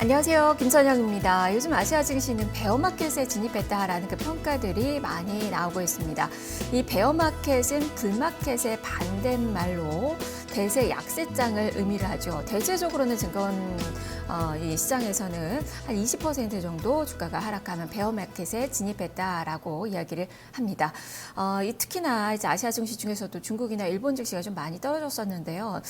안녕하세요. 김선영입니다. 요즘 아시아 증시는 베어마켓에 진입했다라는 그 평가들이 많이 나오고 있습니다. 이 베어마켓은 불마켓의 반대말로 대세 약세장을 의미를 하죠. 대체적으로는 이 시장에서는 한 20% 정도 주가가 하락하면 베어마켓에 진입했다라고 이야기를 합니다. 특히나 이제 아시아 증시 중에서도 중국이나 일본 증시가 좀 많이 떨어졌었는데요.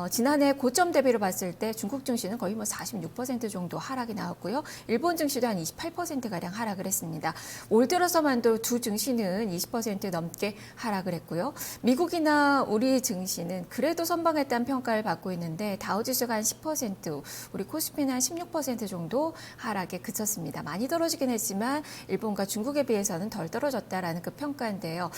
지난해 고점 대비로 봤을 때 중국 증시는 거의 46% 정도 하락이 나왔고요. 일본 증시도 한 28%가량 하락을 했습니다. 올 들어서만도 두 증시는 20% 넘게 하락을 했고요. 미국이나 우리 증시는 그래도 선방했다는 평가를 받고 있는데 다우지수가 한 10%, 우리 코스피는 한 16% 정도 하락에 그쳤습니다. 많이 떨어지긴 했지만 일본과 중국에 비해서는 덜 떨어졌다라는 그 평가인데요.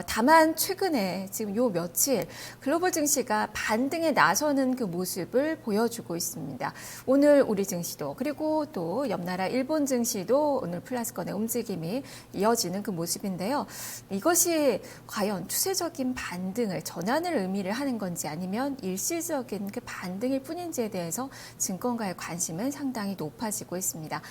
다만 최근에 지금 요 며칠 글로벌 증시가 반등에 나서는 그 모습을 보여주고 있습니다. 오늘 우리 증시도 그리고 또 옆나라 일본 증시도 오늘 플러스권의 움직임이 이어지는 그 모습인데요. 이것이 과연 추세적인 반등을 전환을 의미를 하는 건지 아니면 일시적인 그 반등일 뿐인지에 대해서 증권가의 관심은 상당히 높아지고 있습니다.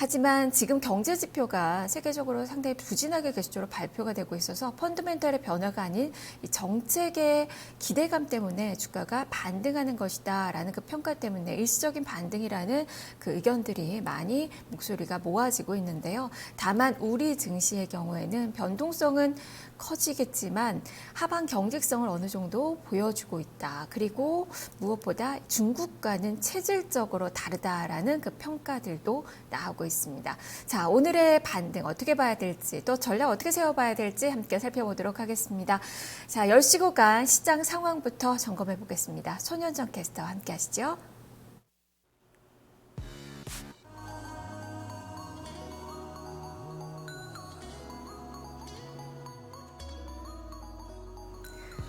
하지만 지금 경제 지표가 세계적으로 상당히 부진하게 계속적으로 발표가 되고 있어서 펀더멘털의 변화가 아닌 이 정책의 기대감 때문에 주가가 반등하는 것이다라는 그 평가 때문에 일시적인 반등이라는 그 의견들이 많이 목소리가 모아지고 있는데요. 다만 우리 증시의 경우에는 변동성은 커지겠지만 하방 경직성을 어느 정도 보여주고 있다. 그리고 무엇보다 중국과는 체질적으로 다르다라는 그 평가들도 나오고 있습니다. 자, 오늘의 반등 어떻게 봐야 될지 또 전략 어떻게 세워봐야 될지 함께 살펴보도록 하겠습니다. 자, 10시간 시장 상황부터 점검해 보겠습니다. 손현정 캐스터와 함께 하시죠.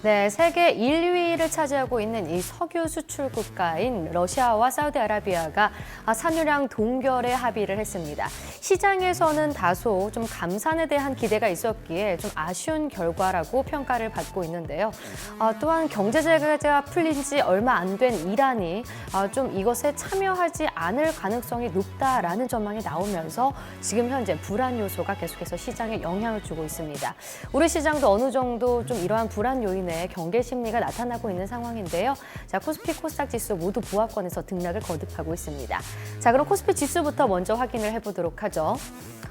네, 세계 1위를 차지하고 있는 이 석유 수출 국가인 러시아와 사우디아라비아가 산유량 동결에 합의를 했습니다. 시장에서는 다소 좀 감산에 대한 기대가 있었기에 좀 아쉬운 결과라고 평가를 받고 있는데요. 또한 경제 제재가 풀린 지 얼마 안 된 이란이 좀 이것에 참여하지 않을 가능성이 높다라는 전망이 나오면서 지금 현재 불안 요소가 계속해서 시장에 영향을 주고 있습니다. 우리 시장도 어느 정도 좀 이러한 불안 요인에 경계 심리가 나타나고 있는 상황인데요. 자, 코스피, 코스닥 지수 모두 보합권에서 등락을 거듭하고 있습니다. 자, 그럼 코스피 지수부터 먼저 확인을 해보도록 하죠.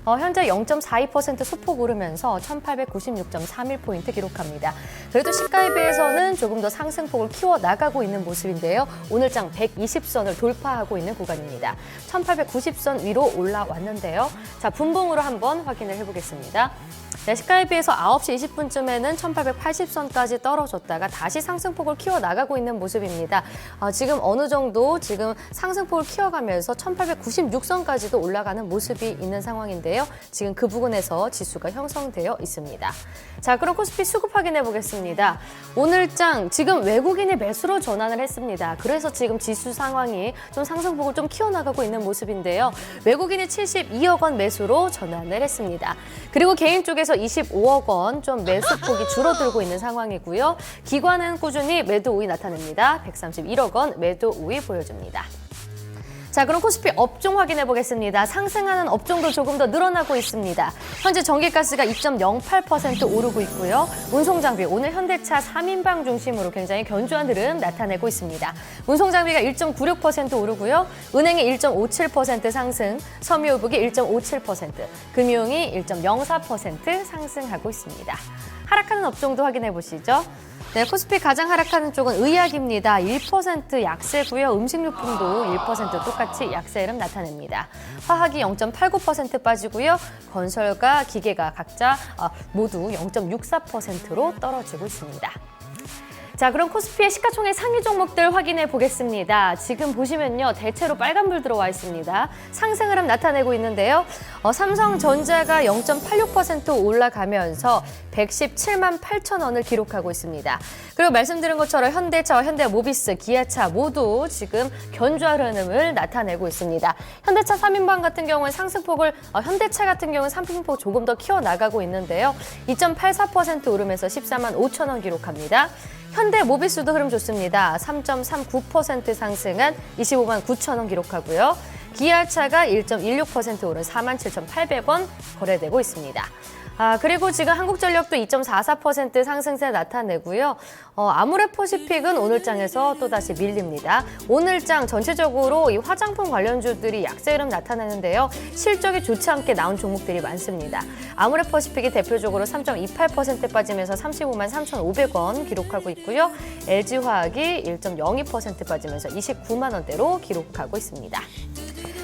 현재 0.42% 소폭 오르면서 1896.31포인트 기록합니다. 그래도 시가에 비해서는 조금 더 상승폭을 키워나가고 있는 모습인데요. 오늘장 120선을 돌파하고 있는 구간입니다. 1890선 위로 올라왔는데요. 자, 분봉으로 한번 확인을 해보겠습니다. 네, 시가에 비해서 9시 20분쯤에는 1880선까지 떨어졌다가 다시 상승폭을 키워나가고 있는 모습입니다. 지금 어느 정도 지금 상승폭을 키워가면서 1896선까지도 올라가는 모습이 있는 상황인데요. 지금 그 부근에서 지수가 형성되어 있습니다. 자, 그럼 코스피 수급 확인해 보겠습니다. 오늘장 지금 외국인이 매수로 전환을 했습니다. 그래서 지금 지수 상황이 좀 상승폭을 좀 키워나가고 있는 모습인데요. 외국인이 72억 원 매수로 전환을 했습니다. 그리고 개인 쪽에서 25억 원 좀 매수폭이 줄어들고 있는 상황이고요. 기관은 꾸준히 매도 우위 나타냅니다. 131억 원 매도 우위 보여줍니다. 자, 그럼 코스피 업종 확인해 보겠습니다. 상승하는 업종도 조금 더 늘어나고 있습니다. 현재 전기가스가 2.08% 오르고 있고요. 운송장비, 오늘 현대차 3인방 중심으로 굉장히 견조한 흐름 나타내고 있습니다. 운송장비가 1.96% 오르고요. 은행이 1.57% 상승, 섬유유복이 1.57%, 금융이 1.04% 상승하고 있습니다. 하락하는 업종도 확인해 보시죠. 네, 코스피 가장 하락하는 쪽은 의약입니다. 1% 약세고요. 음식료품도 1% 똑같이 약세 흐름 나타냅니다. 화학이 0.89% 빠지고요. 건설과 기계가 각자 모두 0.64%로 떨어지고 있습니다. 자, 그럼 코스피의 시가총액 상위 종목들 확인해 보겠습니다. 지금 보시면요, 대체로 빨간불 들어와 있습니다. 상승 흐름 나타내고 있는데요. 삼성전자가 0.86% 올라가면서 117만 8천 원을 기록하고 있습니다. 그리고 말씀드린 것처럼 현대차와 현대모비스, 기아차 모두 지금 견조한 흐름을 나타내고 있습니다. 현대차 3인방 같은 경우는 상승폭을, 현대차 같은 경우는 상승폭 조금 더 키워나가고 있는데요. 2.84% 오르면서 14만 5천 원 기록합니다. 현대 모비스도 흐름 좋습니다. 3.39% 상승한 25만 9천 원 기록하고요. 기아차가 1.16% 오른 47,800원 거래되고 있습니다. 그리고 지금 한국전력도 2.44% 상승세 나타내고요. 아모레퍼시픽은 오늘장에서 또다시 밀립니다. 오늘장 전체적으로 이 화장품 관련주들이 약세 흐름 나타내는데요. 실적이 좋지 않게 나온 종목들이 많습니다. 아모레퍼시픽이 대표적으로 3.28% 빠지면서 35만 3,500원 기록하고 있고요. LG화학이 1.02% 빠지면서 29만 원대로 기록하고 있습니다.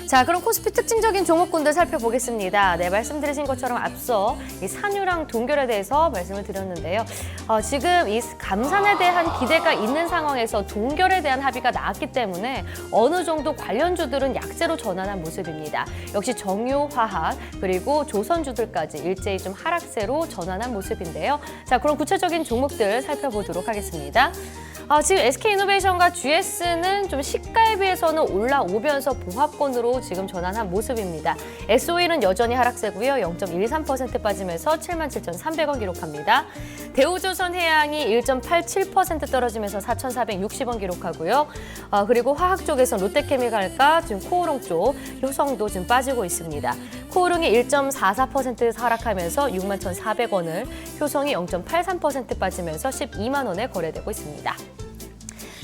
자, 그럼 코스피 특징적인 종목군들 살펴보겠습니다. 네, 말씀드린 것처럼 앞서 이 산유랑 동결에 대해서 말씀을 드렸는데요. 지금 이 감산에 대한 기대가 있는 상황에서 동결에 대한 합의가 나왔기 때문에 어느 정도 관련주들은 약세로 전환한 모습입니다. 역시 정유화학 그리고 조선주들까지 일제히 좀 하락세로 전환한 모습인데요. 자, 그럼 구체적인 종목들 살펴보도록 하겠습니다. 지금 SK이노베이션과 GS는 좀 시가에 비해서는 올라오면서 보합권으로 지금 전환한 모습입니다. SOE는 여전히 하락세고요. 0.13% 빠지면서 77,300원 기록합니다. 대우조선해양이 1.87% 떨어지면서 4,460원 기록하고요. 그리고 화학 쪽에서 롯데케미칼과 지금 코오롱 쪽 효성도 지금 빠지고 있습니다. 코오롱이 1.44% 하락하면서 61,400원을, 효성이 0.83% 빠지면서 12만 원에 거래되고 있습니다.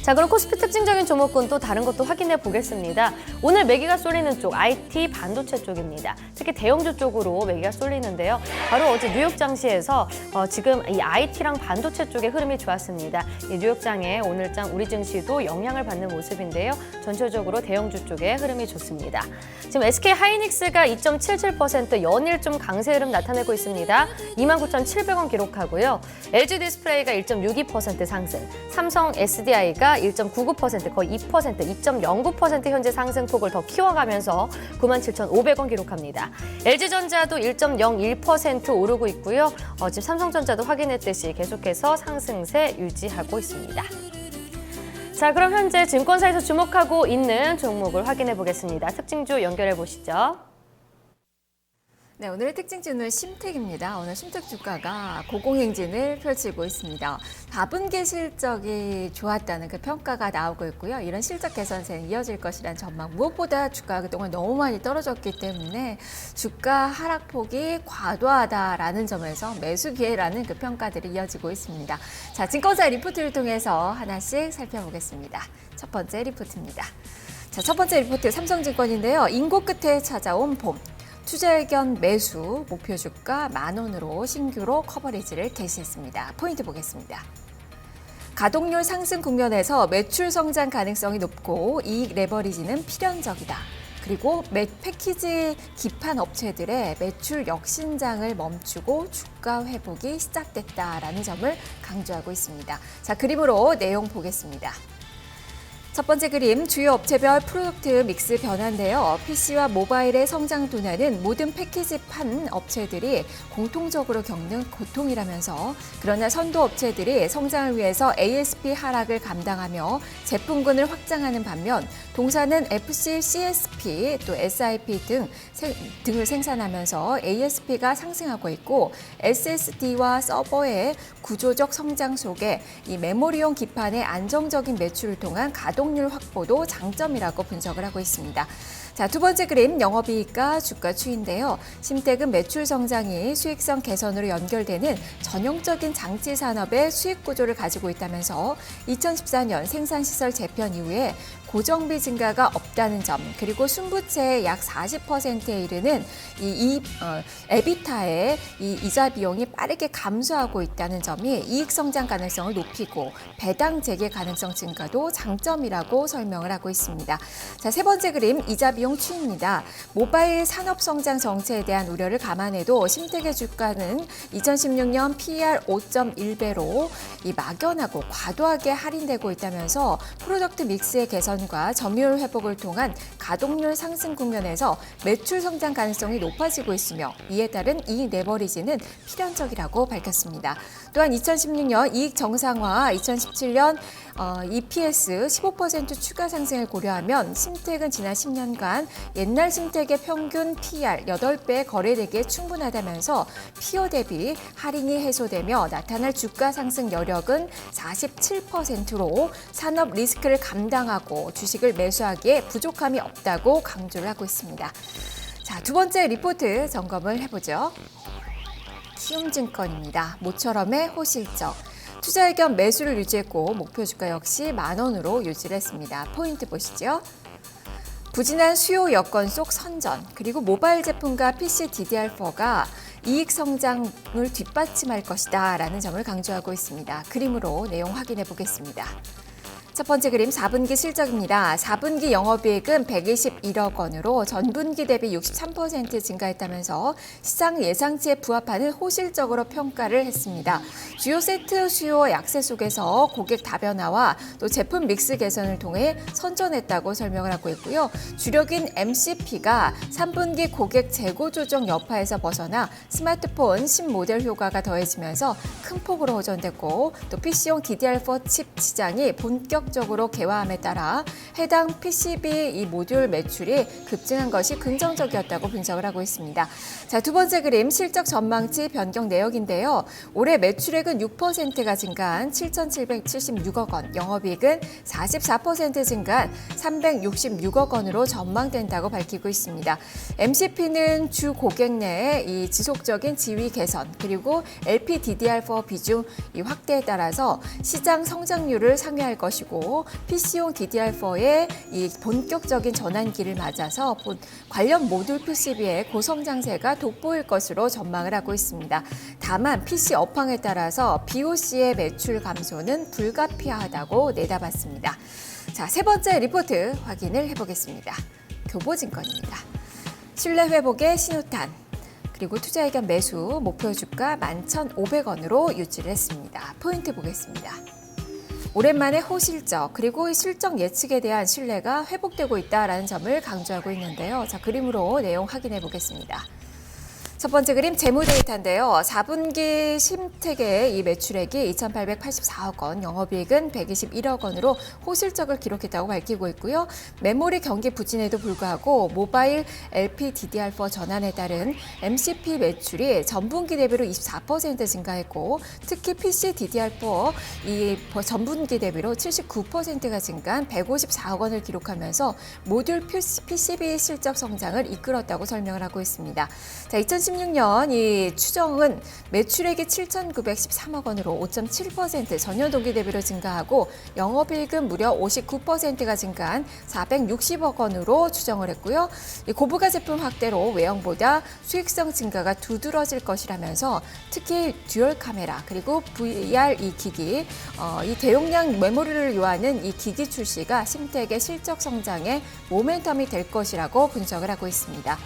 자, 그럼 코스피 특징적인 종목군 또 다른 것도 확인해 보겠습니다. 오늘 매기가 쏠리는 쪽, IT 반도체 쪽입니다. 특히 대형주 쪽으로 매기가 쏠리는데요. 바로 어제 뉴욕 장시에서 지금 이 IT랑 반도체 쪽의 흐름이 좋았습니다. 이 뉴욕장의 오늘장 우리 증시도 영향을 받는 모습인데요. 전체적으로 대형주 쪽의 흐름이 좋습니다. 지금 SK 하이닉스가 2.77% 연일 좀 강세 흐름 나타내고 있습니다. 29,700원 기록하고요. LG 디스플레이가 1.62% 상승, 삼성 SDI가 1.99% 거의 2%, 2.09% 현재 상승폭을 더 키워가면서 97,500원 기록합니다. LG전자도 1.01% 오르고 있고요. 지금 삼성전자도 확인했듯이 계속해서 상승세 유지하고 있습니다. 자, 그럼 현재 증권사에서 주목하고 있는 종목을 확인해 보겠습니다. 특징주 연결해 보시죠. 네, 오늘의 특징주는 심택입니다. 오늘 심택 주가가 고공행진을 펼치고 있습니다. 4분기 실적이 좋았다는 그 평가가 나오고 있고요. 이런 실적 개선세는 이어질 것이란 전망. 무엇보다 주가가 그동안 너무 많이 떨어졌기 때문에 주가 하락폭이 과도하다라는 점에서 매수 기회라는 그 평가들이 이어지고 있습니다. 자, 증권사 리포트를 통해서 하나씩 살펴보겠습니다. 첫 번째 리포트입니다. 자, 첫 번째 리포트 삼성증권인데요. 인고 끝에 찾아온 봄. 투자 의견 매수, 목표 주가 10,000원으로 신규로 커버리지를 개시했습니다. 포인트 보겠습니다. 가동률 상승 국면에서 매출 성장 가능성이 높고 이익 레버리지는 필연적이다. 그리고 패키지 기판 업체들의 매출 역신장을 멈추고 주가 회복이 시작됐다라는 점을 강조하고 있습니다. 자, 그림으로 내용 보겠습니다. 첫 번째 그림, 주요 업체별 프로덕트 믹스 변화인데요. PC와 모바일의 성장 둔화는 모든 패키지판 업체들이 공통적으로 겪는 고통이라면서, 그러나 선도 업체들이 성장을 위해서 ASP 하락을 감당하며 제품군을 확장하는 반면 동사는 FC, CSP, 또 SIP 등을 생산하면서 ASP가 상승하고 있고, SSD와 서버의 구조적 성장 속에 이 메모리용 기판의 안정적인 매출을 통한 가동률 확보도 장점이라고 분석을 하고 있습니다. 자, 두 번째 그림, 영업이익과 주가 추이인데요. 심택은 매출 성장이 수익성 개선으로 연결되는 전형적인 장치 산업의 수익 구조를 가지고 있다면서 2014년 생산시설 재편 이후에 고정비 증가가 없다는 점, 그리고 순부채의 약 40%에 이르는 에비타의 이자 비용이 빠르게 감소하고 있다는 점이 이익 성장 가능성을 높이고 배당 재개 가능성 증가도 장점이라고 설명을 하고 있습니다. 자, 세 번째 그림, 이자 비용 추이입니다. 모바일 산업 성장 정체에 대한 우려를 감안해도 심택의 주가는 2016년 PER 5.1배로 막연하고 과도하게 할인되고 있다면서 프로덕트 믹스의 개선 개선과 점유율 회복을 통한 가동률 상승 국면에서 매출 성장 가능성이 높아지고 있으며 이에 따른 이익 레버리지는 필연적이라고 밝혔습니다. 또한 2016년 이익 정상화, 2017년 EPS 15% 추가 상승을 고려하면 심택은 지난 10년간 옛날 심택의 평균 PR 8배 거래되기에 충분하다면서 피어 대비 할인이 해소되며 나타날 주가 상승 여력은 47%로 산업 리스크를 감당하고 주식을 매수하기에 부족함이 없다고 강조를 하고 있습니다. 자, 두 번째 리포트 점검을 해보죠. 키움증권입니다. 모처럼의 호실적. 투자 의견 매수를 유지했고 목표 주가 역시 10,000원으로 유지를 했습니다. 포인트 보시죠. 부진한 수요 여건 속 선전, 그리고 모바일 제품과 PC DDR4가 이익 성장을 뒷받침할 것이다 라는 점을 강조하고 있습니다. 그림으로 내용 확인해 보겠습니다. 첫 번째 그림 4분기 실적입니다. 4분기 영업이익은 121억 원으로 전분기 대비 63% 증가했다면서 시장 예상치에 부합하는 호실적으로 평가를 했습니다. 주요 세트 수요 약세 속에서 고객 다변화와 또 제품 믹스 개선을 통해 선전했다고 설명을 하고 있고요. 주력인 MCP가 3분기 고객 재고 조정 여파에서 벗어나 스마트폰 신모델 효과가 더해지면서 큰 폭으로 호전됐고 또 PC용 DDR4 칩 시장이 본격적으로 개화함에 따라 해당 PCB 이 모듈 매출이 급증한 것이 긍정적이었다고 분석을 하고 있습니다. 자, 두 번째 그림 실적 전망치 변경 내역인데요. 올해 매출액은 6%가 증가한 7,776억 원, 영업이익은 44% 증가한 366억 원으로 전망된다고 밝히고 있습니다. MCP는 주 고객 내의 이 지속적인 지위 개선 그리고 LPDDR4 비중 확대에 따라서 시장 성장률을 상회할 것이고 PC용 DDR4의 이 본격적인 전환기를 맞아서 관련 모듈 PCB의 고성장세가 돋보일 것으로 전망을 하고 있습니다. 다만 PC 업황에 따라서 BOC의 매출 감소는 불가피하다고 내다봤습니다. 자, 세 번째 리포트 확인을 해보겠습니다. 교보증권입니다. 신뢰 회복의 신호탄. 그리고 투자 의견 매수 목표 주가 11,500원으로 유지를 했습니다. 포인트 보겠습니다. 오랜만에 호실적 그리고 실적 예측에 대한 신뢰가 회복되고 있다는 점을 강조하고 있는데요. 자, 그림으로 내용 확인해 보겠습니다. 첫 번째 그림 재무 데이터인데요. 4분기 심택의 이 매출액이 2,884억 원, 영업이익은 121억 원으로 호실적을 기록했다고 밝히고 있고요. 메모리 경기 부진에도 불구하고 모바일 LPDDR4 전환에 따른 MCP 매출이 전분기 대비로 24% 증가했고 특히 PC DDR4 이 전분기 대비로 79%가 증가한 154억 원을 기록하면서 모듈 PCB 실적 성장을 이끌었다고 설명을 하고 있습니다. 자, 2016년 이 추정은 매출액이 7,913억 원으로 5.7% 전년 동기 대비로 증가하고 영업이익은 무려 59%가 증가한 460억 원으로 추정을 했고요. 이 고부가 제품 확대로 외형보다 수익성 증가가 두드러질 것이라면서 특히 듀얼 카메라 그리고 VR 이 기기, 이 대용량 메모리를 요하는 이 기기 출시가 심택의 실적 성장에 모멘텀이 될 것이라고 분석을 하고 있습니다.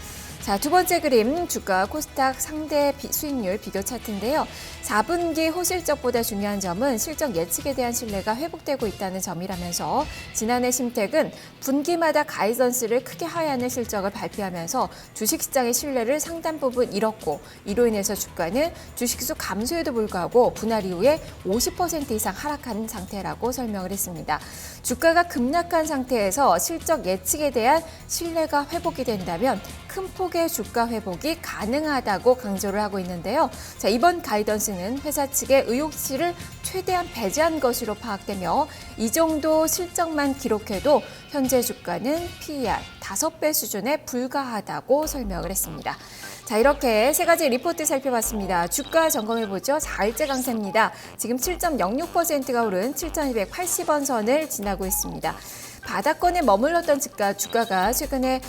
자, 두 번째 그림 주가 코스닥 상대 수익률 비교 차트인데요. 4분기 호실적보다 중요한 점은 실적 예측에 대한 신뢰가 회복되고 있다는 점이라면서 지난해 심택은 분기마다 가이던스를 크게 하회하는 실적을 발표하면서 주식시장의 신뢰를 상당 부분 잃었고 이로 인해서 주가는 주식수 감소에도 불구하고 분할 이후에 50% 이상 하락한 상태라고 설명을 했습니다. 주가가 급락한 상태에서 실적 예측에 대한 신뢰가 회복이 된다면 큰 폭의 주가 회복이 가능하다고 강조를 하고 있는데요. 자, 이번 가이던스는 회사 측의 의혹치를 최대한 배제한 것으로 파악되며 이 정도 실적만 기록해도 현재 주가는 PER 5배 수준에 불과하다고 설명을 했습니다. 자, 이렇게 세 가지 리포트 살펴봤습니다. 주가 점검해보죠. 4일째 강세입니다. 지금 7.06%가 오른 7,280원 선을 지나고 있습니다. 바닥권에 머물렀던 주가가 최근에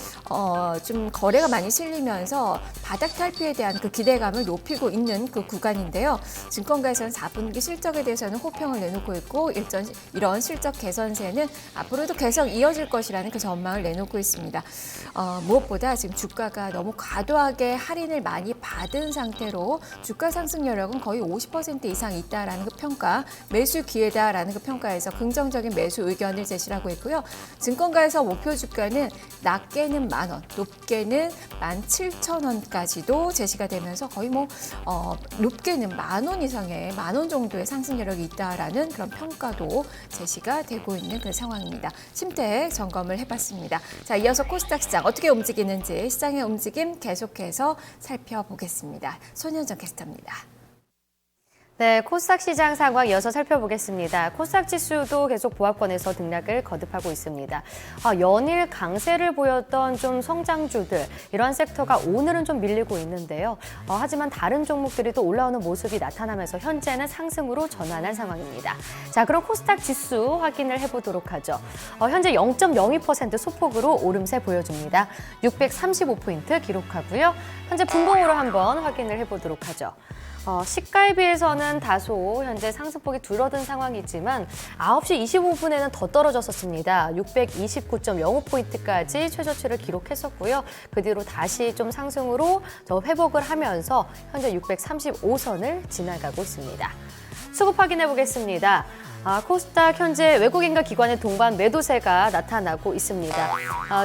좀 거래가 많이 실리면서 바닥 탈피에 대한 그 기대감을 높이고 있는 그 구간인데요. 증권가에서는 4분기 실적에 대해서는 호평을 내놓고 있고 이런 실적 개선세는 앞으로도 계속 이어질 것이라는 그 전망을 내놓고 있습니다. 무엇보다 지금 주가가 너무 과도하게 할인을 많이 받은 상태로 주가 상승 여력은 거의 50% 이상 있다라는 그 평가, 매수 기회다라는 그 평가에서 긍정적인 매수 의견을 제시하고 있고요. 증권가에서 목표 주가는 낮게는 10,000원, 높게는 17,000원까지도 제시가 되면서 거의 높게는 10,000원 이상의 10,000원 정도의 상승 여력이 있다라는 그런 평가도 제시가 되고 있는 그 상황입니다. 심택 점검을 해봤습니다. 자, 이어서 코스닥 시장 어떻게 움직이는지 시장의 움직임 계속해서 살펴보겠습니다. 손현정 캐스터입니다. 네, 코스닥 시장 상황 이어서 살펴보겠습니다. 코스닥 지수도 계속 보합권에서 등락을 거듭하고 있습니다. 연일 강세를 보였던 좀 성장주들, 이러한 섹터가 오늘은 좀 밀리고 있는데요. 하지만 다른 종목들이 또 올라오는 모습이 나타나면서 현재는 상승으로 전환한 상황입니다. 자, 그럼 코스닥 지수 확인을 해보도록 하죠. 현재 0.02% 소폭으로 오름세 보여줍니다. 635포인트 기록하고요. 현재 분봉으로 한번 확인을 해보도록 하죠. 시가에 비해서는 다소 현재 상승폭이 줄어든 상황이지만 9시 25분에는 더 떨어졌었습니다. 629.05포인트까지 최저치를 기록했었고요. 그 뒤로 다시 좀 상승으로 회복을 하면서 현재 635선을 지나가고 있습니다. 수급 확인해 보겠습니다. 코스닥 현재 외국인과 기관의 동반 매도세가 나타나고 있습니다.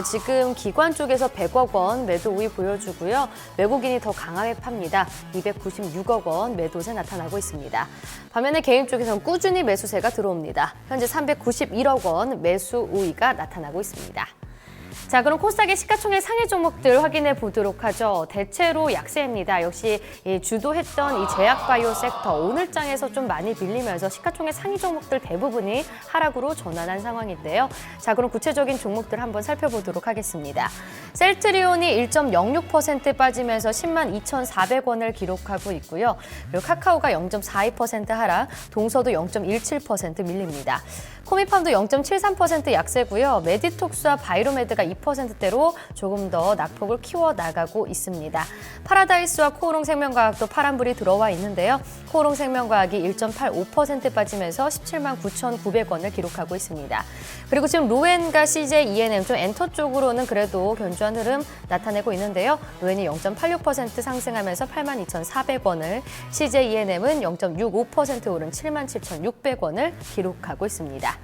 지금 기관 쪽에서 100억 원 매도 우위 보여주고요. 외국인이 더 강하게 팝니다. 296억 원 매도세 나타나고 있습니다. 반면에 개인 쪽에서는 꾸준히 매수세가 들어옵니다. 현재 391억 원 매수 우위가 나타나고 있습니다. 자, 그럼 코스닥의 시가총액 상위 종목들 확인해 보도록 하죠. 대체로 약세입니다. 역시 주도했던 이 제약바이오 섹터 오늘장에서 좀 많이 밀리면서 시가총액 상위 종목들 대부분이 하락으로 전환한 상황인데요. 자, 그럼 구체적인 종목들 한번 살펴보도록 하겠습니다. 셀트리온이 1.06% 빠지면서 10만 2,400원을 기록하고 있고요. 그리고 카카오가 0.42% 하락, 동서도 0.17% 밀립니다. 코미팜도 0.73% 약세고요. 메디톡스와 바이로메드가 2%대로 조금 더 낙폭을 키워나가고 있습니다. 파라다이스와 코오롱생명과학도 파란불이 들어와 있는데요. 코오롱생명과학이 1.85% 빠지면서 17만 9,900원을 기록하고 있습니다. 그리고 지금 로엔과 CJ ENM 좀 엔터 쪽으로는 그래도 견조한 흐름 나타내고 있는데요. 로엔이 0.86% 상승하면서 8만 2,400원을, CJ ENM은 0.65% 오른 7만 7,600원을 기록하고 있습니다.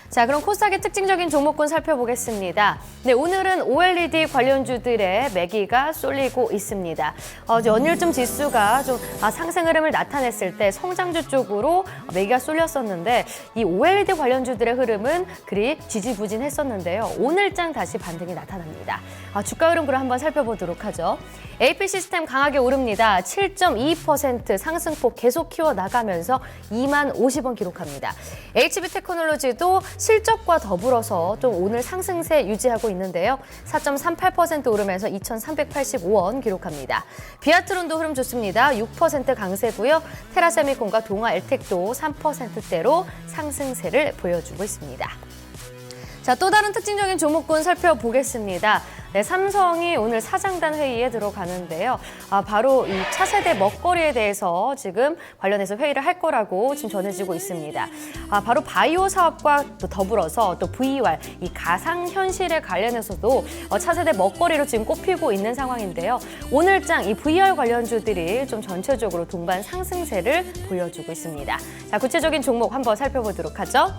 자, 그럼 코스닥의 특징적인 종목군 살펴보겠습니다. 네, 오늘은 OLED 관련주들의 매기가 쏠리고 있습니다. 연일점 지수가 좀 상승 흐름을 나타냈을 때 성장주 쪽으로 매기가 쏠렸었는데 이 OLED 관련주들의 흐름은 그리 지지부진했었는데요. 오늘장 다시 반등이 나타납니다. 주가 흐름 그럼 한번 살펴보도록 하죠. AP 시스템 강하게 오릅니다. 7.22% 상승폭 계속 키워나가면서 2만 50원 기록합니다. HB 테크놀로지도 실적과 더불어서 좀 오늘 상승세 유지하고 있는데요. 4.38% 오르면서 2,385원 기록합니다. 비아트론도 흐름 좋습니다. 6% 강세고요. 테라세미콘과 동아 엘텍도 3%대로 상승세를 보여주고 있습니다. 자, 또 다른 특징적인 종목군 살펴보겠습니다. 네, 삼성이 오늘 사장단 회의에 들어가는데요. 바로 이 차세대 먹거리에 대해서 지금 관련해서 회의를 할 거라고 지금 전해지고 있습니다. 바로 바이오 사업과 또 더불어서 또 VR, 이 가상현실에 관련해서도 차세대 먹거리로 지금 꼽히고 있는 상황인데요. 오늘장 이 VR 관련주들이 좀 전체적으로 동반 상승세를 보여주고 있습니다. 자, 구체적인 종목 한번 살펴보도록 하죠.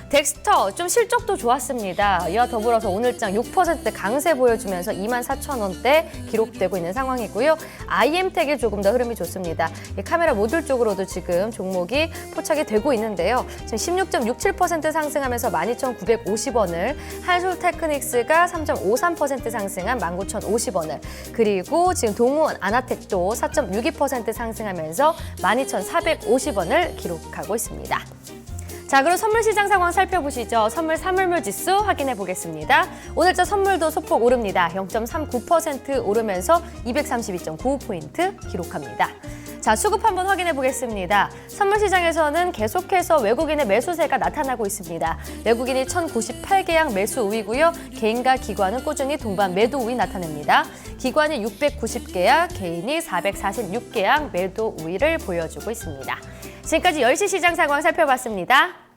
덱스터 좀 실적도 좋았습니다. 이와 더불어서 오늘장 6% 강세 보여주면서 24,000원대 기록되고 있는 상황이고요. IM텍이 조금 더 흐름이 좋습니다. 카메라 모듈 쪽으로도 지금 종목이 포착이 되고 있는데요. 지금 16.67% 상승하면서 12,950원을, 한솔테크닉스가 3.53% 상승한 19,050원을, 그리고 지금 동원 아나텍도 4.62% 상승하면서 12,450원을 기록하고 있습니다. 자, 그럼 선물 시장 상황 살펴보시죠. 선물 사물물 지수 확인해 보겠습니다. 오늘자 선물도 소폭 오릅니다. 0.39% 오르면서 232.95포인트 기록합니다. 자, 수급 한번 확인해 보겠습니다. 선물 시장에서는 계속해서 외국인의 매수세가 나타나고 있습니다. 외국인이 1,098계약 매수 우위고요. 개인과 기관은 꾸준히 동반 매도 우위 나타냅니다. 기관이 690계약, 개인이 446계약 매도 우위를 보여주고 있습니다. 지금까지 10시 시장 상황 살펴봤습니다.